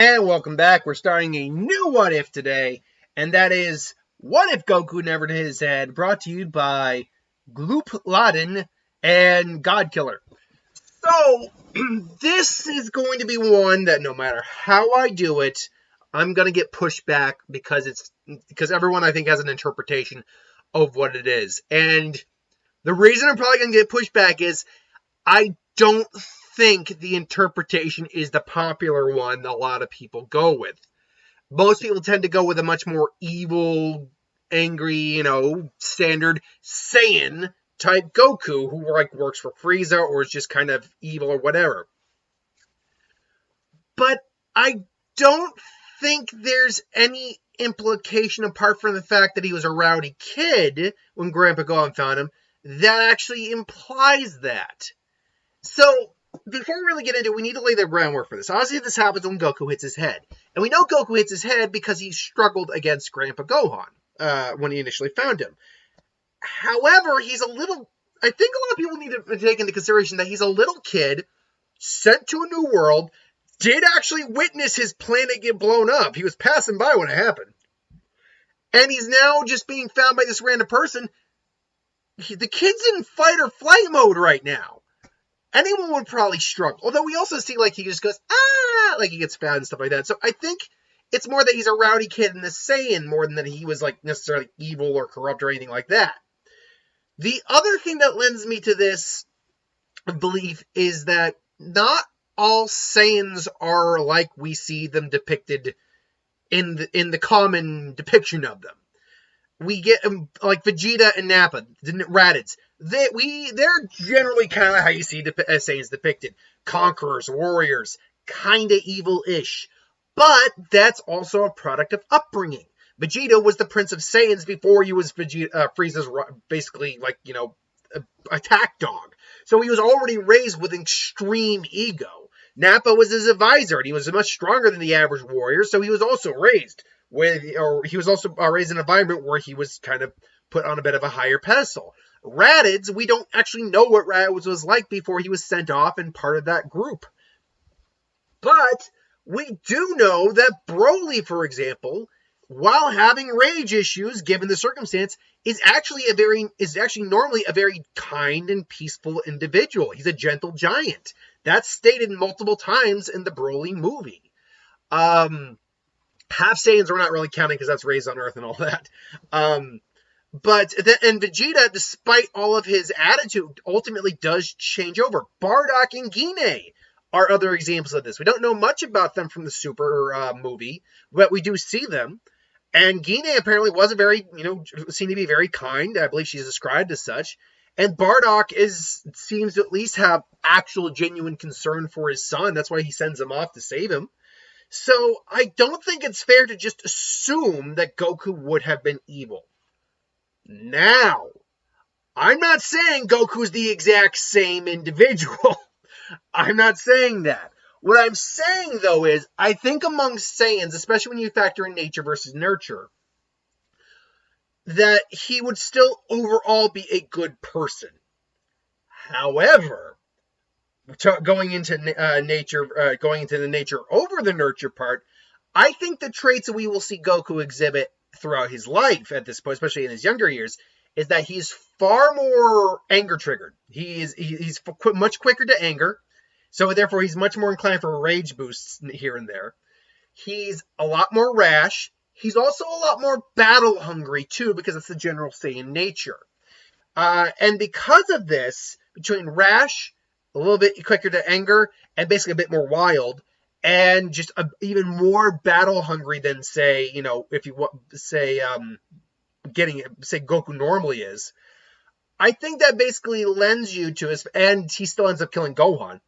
And welcome back. We're starting a new What If today, and that is What If Goku Never Hit His Head, brought to you by Gloop Laden and Godkiller. So, this is going to be one that no matter how I do it, I'm going to get pushed back because everyone I think has an interpretation of what it is. And the reason I'm probably going to get pushed back is I don't think the interpretation is the popular one that a lot of people go with. Most people tend to go with a much more evil, angry, standard Saiyan type Goku who works for Frieza or is just kind of evil or whatever. But I don't think there's any implication apart from the fact that he was a rowdy kid when Grandpa Gohan found him that actually implies that. So, before we really get into it, we need to lay the groundwork for this. Obviously, this happens when Goku hits his head. And we know Goku hits his head because he struggled against Grandpa Gohan when he initially found him. However, I think a lot of people need to take into consideration that he's a little kid, sent to a new world, did actually witness his planet get blown up. He was passing by when it happened. And he's now just being found by this random person. The kid's in fight or flight mode right now. Anyone would probably struggle. Although we also see he just goes, he gets found and stuff like that. So I think it's more that he's a rowdy kid in the Saiyan more than that he was necessarily evil or corrupt or anything like that. The other thing that lends me to this belief is that not all Saiyans are like we see them depicted in the common depiction of them. We get Vegeta and Nappa, the Raditz. They're generally kind of how you see Saiyans depicted. Conquerors, warriors, kind of evil-ish. But that's also a product of upbringing. Vegeta was the Prince of Saiyans before he was Frieza's basically attack dog. So he was already raised with extreme ego. Nappa was his advisor, and he was much stronger than the average warrior, so he was also raised raised in an environment where he was kind of put on a bit of a higher pedestal. Raditz, we don't actually know what Raditz was like before he was sent off and part of that group. But we do know that Broly, for example, while having rage issues, given the circumstance, is actually normally a very kind and peaceful individual. He's a gentle giant. That's stated multiple times in the Broly movie. Half Saiyans we're not really counting because that's raised on Earth and all that. And Vegeta, despite all of his attitude, ultimately does change over. Bardock and Gine are other examples of this. We don't know much about them from the Super movie, but we do see them. And Gine apparently was seen to be very kind. I believe she's described as such. And Bardock seems to at least have actual genuine concern for his son. That's why he sends him off to save him. So I don't think it's fair to just assume that Goku would have been evil. Now, I'm not saying Goku's the exact same individual. I'm not saying that. What I'm saying, though, is I think among Saiyans, especially when you factor in nature versus nurture, that he would still overall be a good person. However, going into the nature over the nurture part, I think the traits that we will see Goku exhibit throughout his life at this point, especially in his younger years, is that he's far more anger triggered. He's much quicker to anger, so therefore he's much more inclined for rage boosts here and there. He's a lot more rash. He's also a lot more battle hungry too, because it's the general Saiyan nature. And because of this, between rash, a little bit quicker to anger, and basically a bit more wild, and just even more battle hungry than Goku normally is. I think that basically lends you to and he still ends up killing Gohan.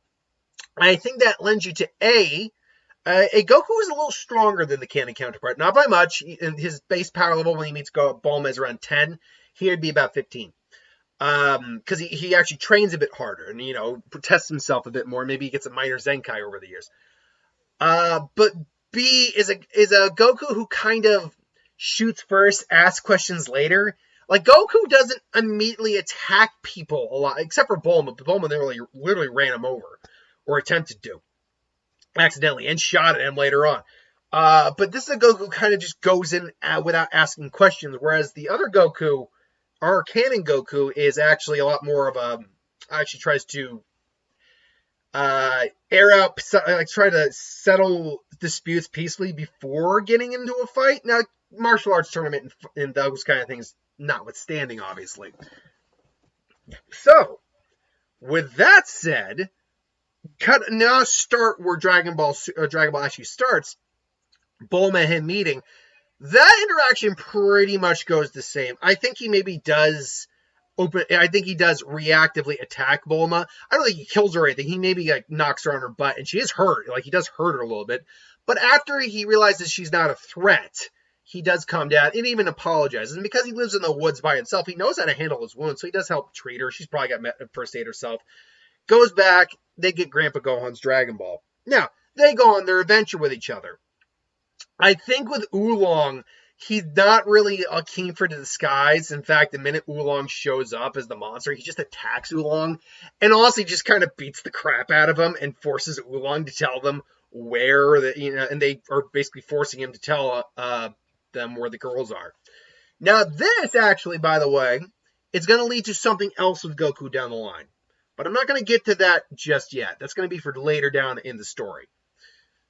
I think that lends you to a Goku is a little stronger than the canon counterpart, not by much. In his base power level when he meets Bulma is around 10. He'd be about 15. Because he actually trains a bit harder and, tests himself a bit more. Maybe he gets a minor Zenkai over the years. But B is a Goku who kind of shoots first, asks questions later. Goku doesn't immediately attack people a lot, except for Bulma. Bulma literally ran him over, or attempted to. accidentally and shot at him later on. But this is a Goku who kind of just goes in without asking questions, whereas the other Goku, our canon Goku, is actually a lot more of a actually tries to air out, like try to settle disputes peacefully before getting into a fight. Now, martial arts tournament and those kind of things notwithstanding, obviously. So, with that said, start where Dragon Ball actually starts. Bulma and him meeting. That interaction pretty much goes the same. I think he maybe does I think he does reactively attack Bulma. I don't think he kills her or anything. He maybe like knocks her on her butt, and she is hurt. Like he does hurt her a little bit. But after he realizes she's not a threat, he does calm down and even apologizes. And because he lives in the woods by himself, he knows how to handle his wounds, so he does help treat her. She's probably got first aid herself. Goes back, they get Grandpa Gohan's Dragon Ball. Now, they go on their adventure with each other. I think with Oolong, he's not really keen for the disguise. In fact, the minute Oolong shows up as the monster, he just attacks Oolong and honestly just kind of beats the crap out of him and forces Oolong to tell them where and they are basically forcing him to tell them where the girls are. Now, this actually, by the way, is going to lead to something else with Goku down the line. But I'm not going to get to that just yet. That's going to be for later down in the story.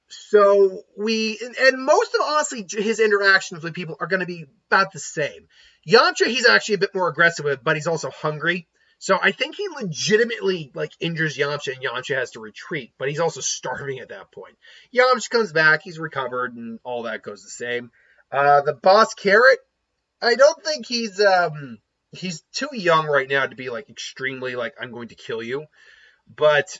So and most of, honestly, his interactions with people are going to be about the same. Yamcha, he's actually a bit more aggressive with, but he's also hungry. So I think he legitimately, injures Yamcha, and Yamcha has to retreat, but he's also starving at that point. Yamcha comes back, he's recovered, and all that goes the same. The boss Carrot, I don't think he's too young right now to be, extremely, I'm going to kill you. But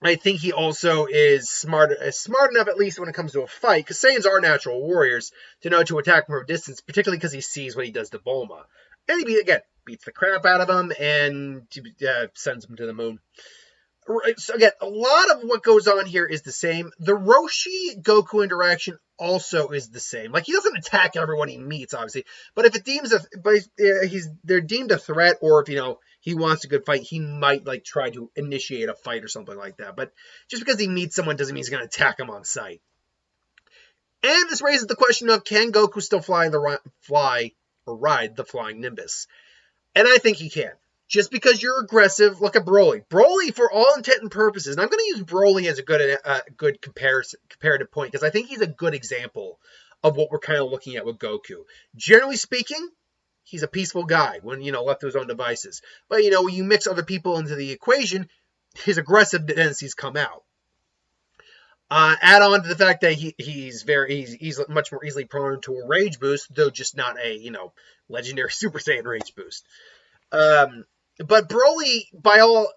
I think he also is smart enough, at least when it comes to a fight, because Saiyans are natural warriors, to know to attack from a distance, particularly because he sees what he does to Bulma. And he, again, beats the crap out of him and sends him to the moon. So again, a lot of what goes on here is the same. The Roshi-Goku interaction also is the same. He doesn't attack everyone he meets, obviously, but if they're deemed a threat, or if he wants a good fight, he might try to initiate a fight or something like that. But just because he meets someone doesn't mean he's going to attack him on sight. And this raises the question of, can Goku still ride the flying Nimbus? And I think he can. Just because you're aggressive, look at Broly. Broly, for all intent and purposes, and I'm going to use Broly as a good comparative point, because I think he's a good example of what we're kind of looking at with Goku. Generally speaking, he's a peaceful guy when, left to his own devices. But, when you mix other people into the equation, his aggressive tendencies come out. Add on to the fact that he's much more easily prone to a rage boost, though just not a, legendary Super Saiyan rage boost. But Broly, by all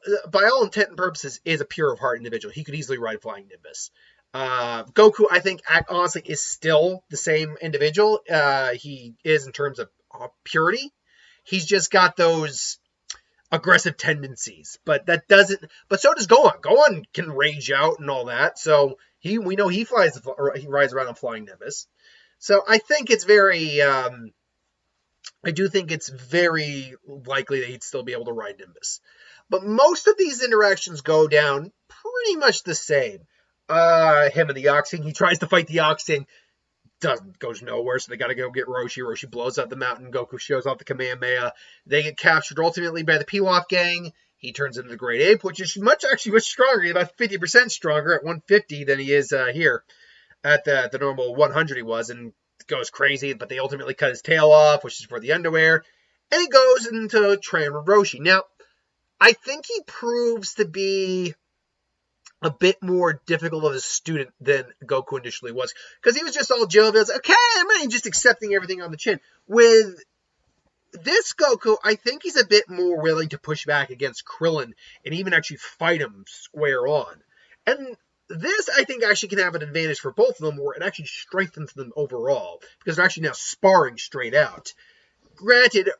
intent and purposes, is a pure of heart individual. He could easily ride Flying Nimbus. Goku, I think, honestly, is still the same individual. He is in terms of purity. He's just got those aggressive tendencies. But so does Gohan. Gohan can rage out and all that. So we know he rides around on Flying Nimbus. So I think it's very. I do think it's very likely that he'd still be able to ride Nimbus. But most of these interactions go down pretty much the same. Him and the Oxing, he tries to fight the Oxing, goes nowhere, so they gotta go get Roshi. Roshi blows up the mountain, Goku shows off the Kamehameha. They get captured ultimately by the Pilaf gang. He turns into the Great Ape, which is much stronger. He's about 50% stronger at 150 than he is here at the normal 100 he was, and goes crazy, but they ultimately cut his tail off, which is for the underwear, and he goes into train with Roshi. Now, I think he proves to be a bit more difficult of a student than Goku initially was, because he was just all jovial, okay, I'm just accepting everything on the chin. With this Goku, I think he's a bit more willing to push back against Krillin and even actually fight him square on. And this, I think, actually can have an advantage for both of them, where it actually strengthens them overall, because they're actually now sparring straight out. Granted,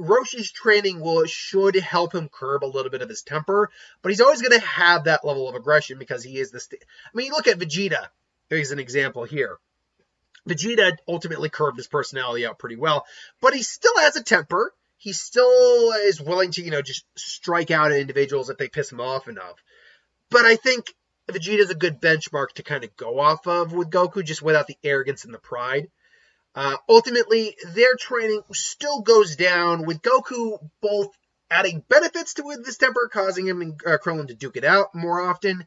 Roshi's training should help him curb a little bit of his temper, but he's always going to have that level of aggression, because he is look at Vegeta. There's an example here. Vegeta ultimately curved his personality out pretty well, but he still has a temper. He still is willing to, just strike out at individuals if they piss him off enough. But I think Vegeta's a good benchmark to kind of go off of with Goku, just without the arrogance and the pride. Ultimately, their training still goes down with Goku both adding benefits to his temper, causing him and Krillin to duke it out more often,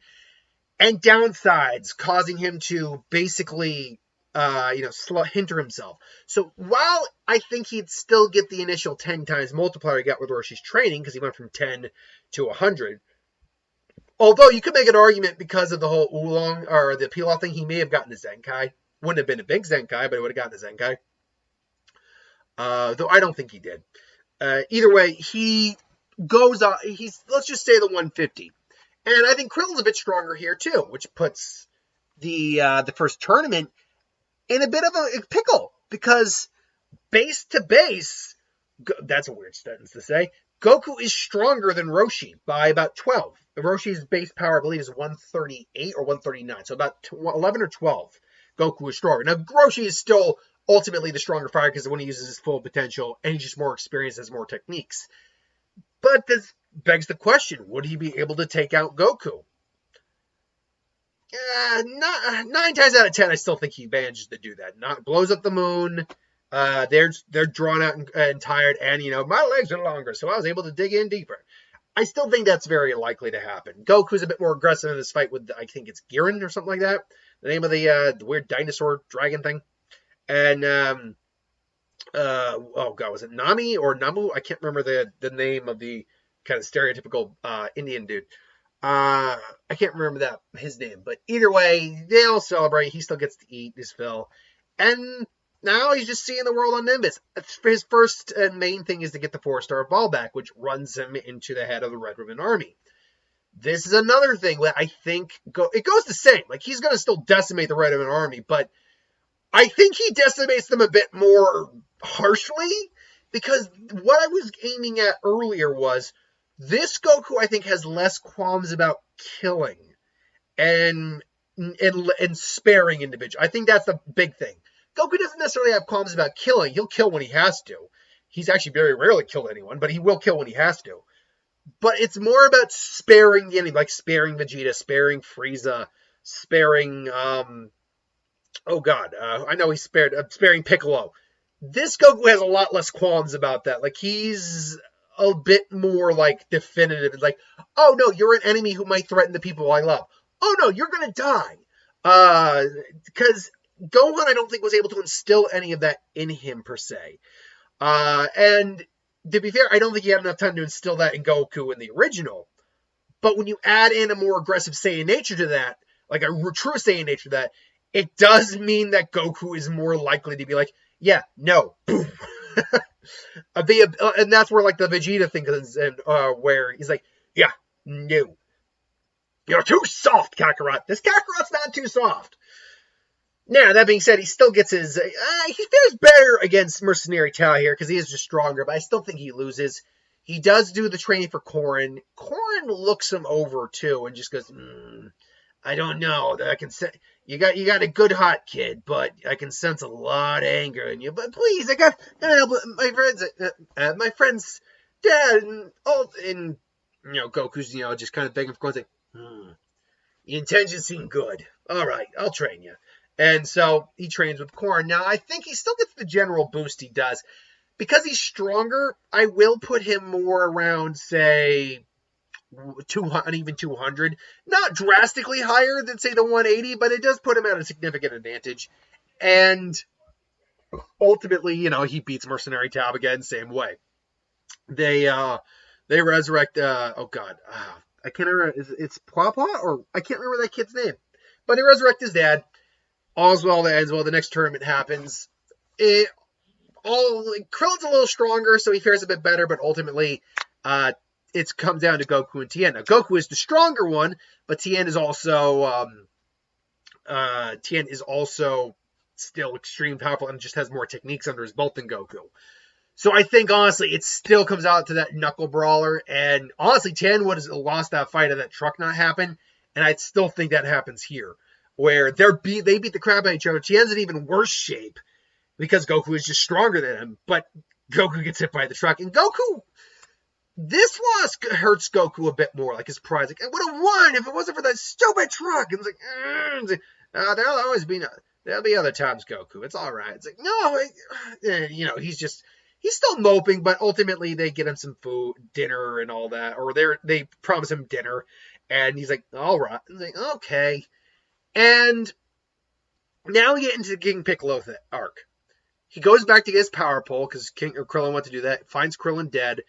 and downsides, causing him to basically, hinder himself. So while I think he'd still get the initial 10 times multiplier he got with Roshi's training, because he went from 10 to 100, although you could make an argument because of the whole oolong or the peel-off thing, he may have gotten a Zenkai. Wouldn't have been a big Zenkai, but he would have gotten a Zenkai. Though I don't think he did. Either way, he goes on. Let's just say the 150. And I think Krillin's a bit stronger here too, which puts the first tournament in a bit of a pickle, because base to base, that's a weird sentence to say, Goku is stronger than Roshi by about 12. Roshi's base power, I believe, is 138 or 139, so about 11 or 12. Goku is stronger. Now, Roshi is still ultimately the stronger fighter because when he uses his full potential, and he's just more experienced, has more techniques. But this begs the question, would he be able to take out Goku? 9 times out of 10, I still think he manages to do that. Blows up the moon. They're drawn out and tired, and my legs are longer, so I was able to dig in deeper. I still think that's very likely to happen. Goku's a bit more aggressive in this fight with, I think it's Giran or something like that, the name of the weird dinosaur dragon thing. And was it Nami or Namu? I can't remember the name of the kind of stereotypical Indian dude. I can't remember his name, but either way, they all celebrate. He still gets to eat his fill, and now he's just seeing the world on Nimbus. His first and main thing is to get the 4-star ball back, which runs him into the head of the Red Ribbon Army. This is another thing that I think it goes the same. Like, he's going to still decimate the Red Ribbon Army, but I think he decimates them a bit more harshly, because what I was aiming at earlier was this Goku, I think, has less qualms about killing and sparing individuals. I think that's the big thing. Goku doesn't necessarily have qualms about killing. He'll kill when he has to. He's actually very rarely killed anyone, but he will kill when he has to. But it's more about sparing the enemy, like sparing Vegeta, sparing Frieza, sparing, I know he's sparing Piccolo. This Goku has a lot less qualms about that. Like, he's a bit more, like, definitive. It's like, oh, no, you're an enemy who might threaten the people I love. Oh, no, you're going to die. Because Gohan, I don't think, was able to instill any of that in him, per se. And to be fair, I don't think he had enough time to instill that in Goku in the original. But when you add in a more aggressive Saiyan nature to that, like a true Saiyan nature to that, it does mean that Goku is more likely to be like, yeah, no, boom. And that's where, like, the Vegeta thing is, and where he's like, yeah, no. You're too soft, Kakarot. This Kakarot's not too soft. Now, that being said, he still gets his... he fares better against Mercenary Tao here, because he is just stronger, but I still think he loses. He does do the training for Korin. Korin looks him over, too, and just goes, I don't know. I can say, you got a good hot kid, but I can sense a lot of anger in you. But please, I got help my friend's dad, and Goku's, just kind of begging for Korin, like, the intentions seem good. All right, I'll train you. And so he trains with Korin. Now, I think he still gets the general boost he does. Because he's stronger, I will put him more around, say, 200, even 200. Not drastically higher than, say, the 180, but it does put him at a significant advantage. And ultimately, he beats Mercenary Tab again, same way. They resurrect, I can't remember, it's Papa, or I can't remember that kid's name. But they resurrect his dad. All's well that ends well. The next tournament happens. Krillin's a little stronger, so he fares a bit better, but ultimately, it comes down to Goku and Tien. Now, Goku is the stronger one, but Tien is also still extremely powerful and just has more techniques under his belt than Goku. So I think, honestly, it still comes out to that knuckle brawler, and honestly, Tien would have lost that fight had that truck not happened, and I still think that happens here, where they beat the crap out of each other. Tien's in even worse shape, because Goku is just stronger than him, but Goku gets hit by the truck, and Goku This loss hurts Goku a bit more, like his pride. Like, I would have won if it wasn't for that stupid truck. And it's like, there'll always be there'll be other times, Goku. It's all right. It's like, no, he's still moping, but ultimately they get him some food, dinner, and all that, or they promise him dinner, and he's like, all right. He's like, okay. And now we get into the King Piccolo arc. He goes back to get his power pole because Krillin wants to do that. Finds Krillin dead.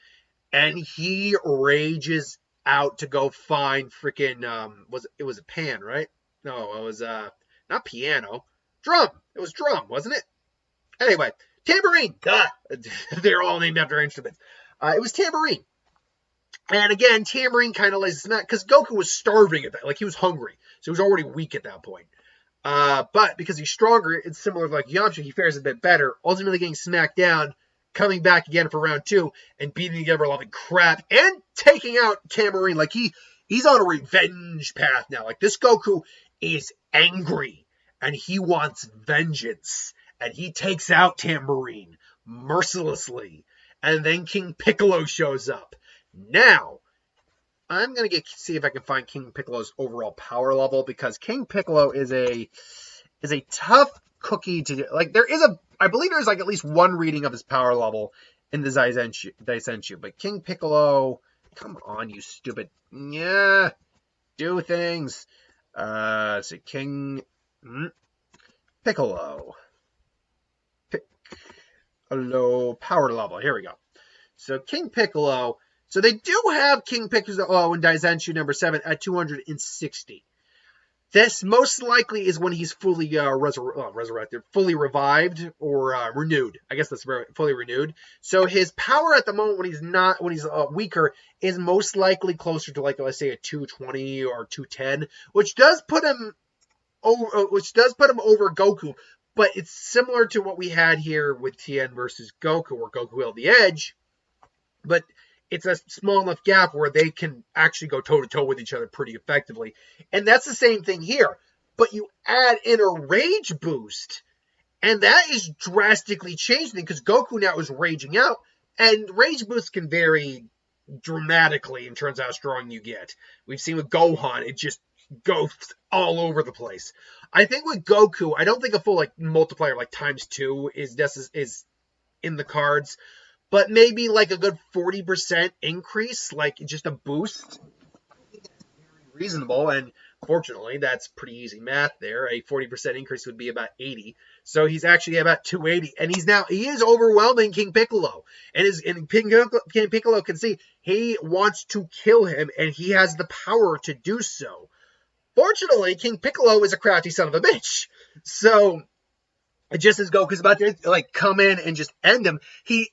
And he rages out to go find freaking it was a pan, right? No, it was not piano. Drum. It was drum, wasn't it? Anyway, tambourine. Duh. They're all named after instruments. It was tambourine. And again, tambourine kind of lays smack because Goku was starving at that. Like he was hungry. So he was already weak at that point. But because he's stronger, it's similar to like Yamcha, he fares a bit better, ultimately getting smacked down, coming back again for round 2 and beating the ever-loving crap and taking out Tambourine. Like he's on a revenge path now. Like this Goku is angry and he wants vengeance and he takes out Tambourine mercilessly. And then King Piccolo shows up. Now, I'm going to see if I can find King Piccolo's overall power level because King Piccolo is a tough cookie to do. Like I believe there's like at least one reading of his power level in the Daisenshu. But King Piccolo, come on, you stupid. Yeah, do things. So King Piccolo. Piccolo power level. Here we go. So King Piccolo. So they do have King Piccolo in Daisenshu number 7 at 260. This most likely is when he's fully resurrected, fully revived, or renewed. I guess that's fully renewed. So his power at the moment when he's weaker is most likely closer to like, let's say, a 220 or 210, which does put him over Goku. But it's similar to what we had here with Tien versus Goku, where Goku held the edge. But it's a small enough gap where they can actually go toe-to-toe with each other pretty effectively. And that's the same thing here. But you add in a rage boost, and that is drastically changing because Goku now is raging out, and rage boosts can vary dramatically in terms of how strong you get. We've seen with Gohan, it just goes all over the place. I think with Goku, I don't think a full like multiplier like ×2 is in the cards. But maybe like a good 40% increase, like just a boost. I think that's very reasonable, and fortunately, that's pretty easy math there. A 40% increase would be about 80. So he's actually about 280, and he is overwhelming King Piccolo. And King Piccolo can see he wants to kill him, and he has the power to do so. Fortunately, King Piccolo is a crafty son of a bitch. So just as Goku's about to like come in and just end him, he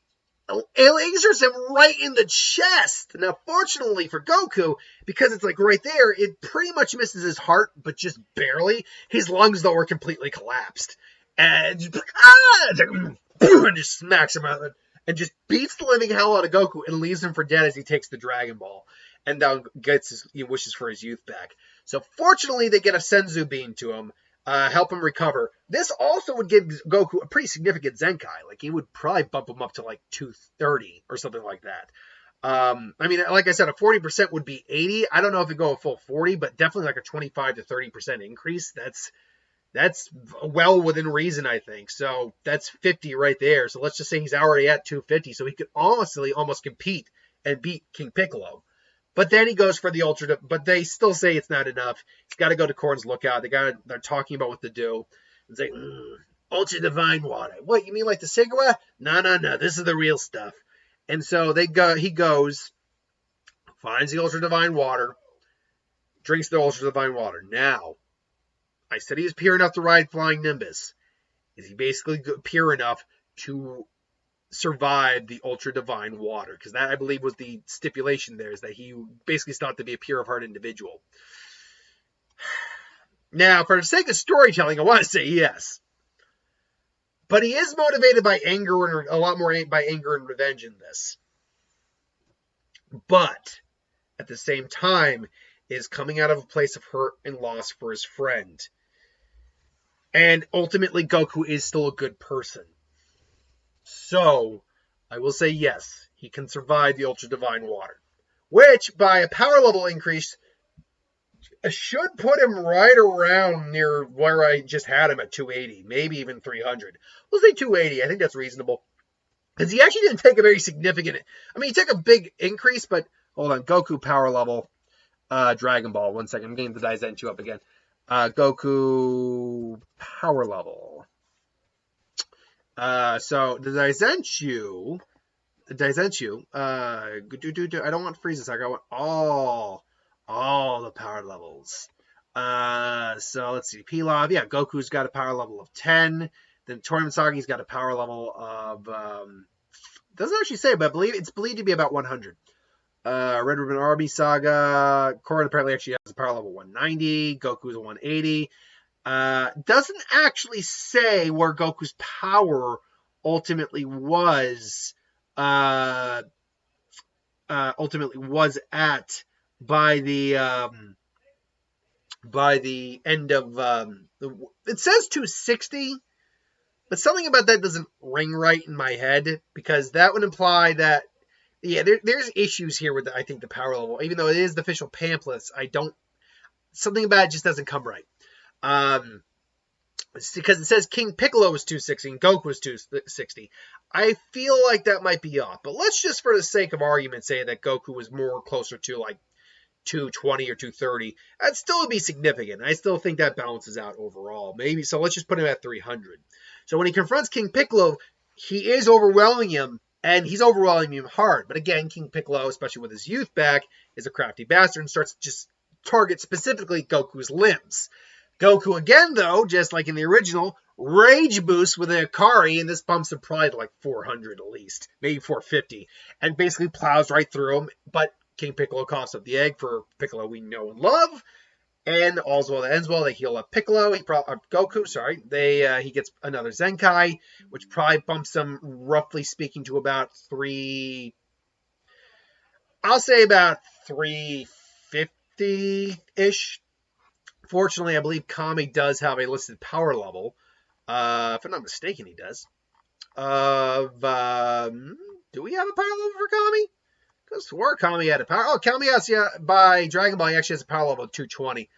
lasers him right in the chest. Now, fortunately for Goku, because it's like right there, it pretty much misses his heart, but just barely. His lungs, though, are completely collapsed. And just smacks him out and just beats the living hell out of Goku and leaves him for dead as he takes the Dragon Ball and now gets he wishes for his youth back. So fortunately, they get a Senzu beam to him. Help him recover. This also would give Goku a pretty significant Zenkai. Like, he would probably bump him up to, like, 230 or something like that. I mean, like I said, a 40% would be 80. I don't know if it'd go a full 40, but definitely like a 25 to 30% increase. That's well within reason, I think. So that's 50 right there. So let's just say he's already at 250. So he could honestly almost compete and beat King Piccolo. But then he goes for the Ultra, but they still say it's not enough. He's got to go to Korn's Lookout. They're talking about what to do. It's like, Ultra Divine Water. What, you mean like the cigarette? No. This is the real stuff. And so he goes, finds the Ultra Divine Water, drinks the Ultra Divine Water. Now, I said he was pure enough to ride Flying Nimbus. Is he basically pure enough to survive the Ultra Divine Water? Because that, I believe, was the stipulation there, is that he basically is thought to be a pure of heart individual. Now, for the sake of storytelling, I want to say yes. But he is motivated by anger, and a lot more by anger and revenge in this. But, at the same time, is coming out of a place of hurt and loss for his friend. And ultimately, Goku is still a good person. So, I will say yes, he can survive the Ultra Divine Water, which, by a power level increase, should put him right around near where I just had him at 280, maybe even 300. We'll say 280. I think that's reasonable. Because he actually didn't take a very significant... I mean, he took a big increase, but... Hold on. Goku power level. Dragon Ball. 1 second. I'm getting the Daizenshuu up again. Goku power level. So, the Daizenshuu... I don't want Frieza's. I want all the power levels. So let's see. Pilaf, yeah, Goku's got a power level of 10. Then Tournament Sagi's got a power level of doesn't actually say, but it's believed to be about 100. Red Ribbon Army Saga, Korin apparently actually has a power level 190. Goku's a 180. Doesn't actually say where Goku's power ultimately was at by the end of it says 260, but something about that doesn't ring right in my head, because that would imply that there's issues here with I think the power level, even though it is the official pamphlets. Something about it just doesn't come right. Because it says King Piccolo was 260 and Goku was 260. I feel like that might be off, but let's just, for the sake of argument, say that Goku was more closer to like 220 or 230. That'd still be significant. I still think that balances out overall. Maybe so. Let's just put him at 300. So when he confronts King Piccolo, he is overwhelming him, and he's overwhelming him hard. But again, King Piccolo, especially with his youth back, is a crafty bastard and starts to just target specifically Goku's limbs. Goku again, though, just like in the original, rage boosts with an Akari, and this bumps him probably to like 400 at least, maybe 450, and basically plows right through him. But King Piccolo coughs up the egg for Piccolo we know and love, and all's well that ends well. They heal up Piccolo. Goku, sorry. He gets another Zenkai, which probably bumps him, roughly speaking, to about 350-ish. Fortunately, I believe Kami does have a listed power level. If I'm not mistaken, he does. Do we have a power level for Kami? Because swore Kami had a power. Oh, Kami has, by Dragon Ball, he actually has a power level of 220.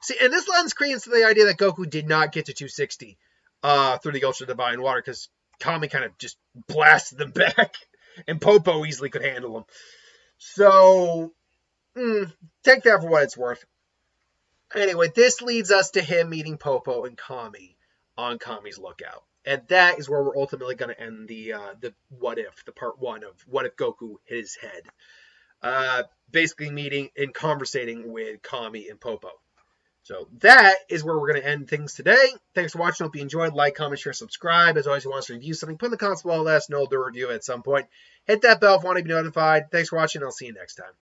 See, and this lends credence to the idea that Goku did not get to 260 through the Ultra Divine Water, because Kami kind of just blasted them back, and Popo easily could handle them. So, take that for what it's worth. Anyway, this leads us to him meeting Popo and Kami on Kami's lookout. And that is where we're ultimately going to end the what if, the part 1 of what if Goku hit his head. Basically meeting and conversating with Kami and Popo. So that is where we're going to end things today. Thanks for watching. Hope you enjoyed. Like, comment, share, subscribe. As always, if you want us to review something, put in the comments below. Let us know. We'll do a review at some point. Hit that bell if you want to be notified. Thanks for watching. I'll see you next time.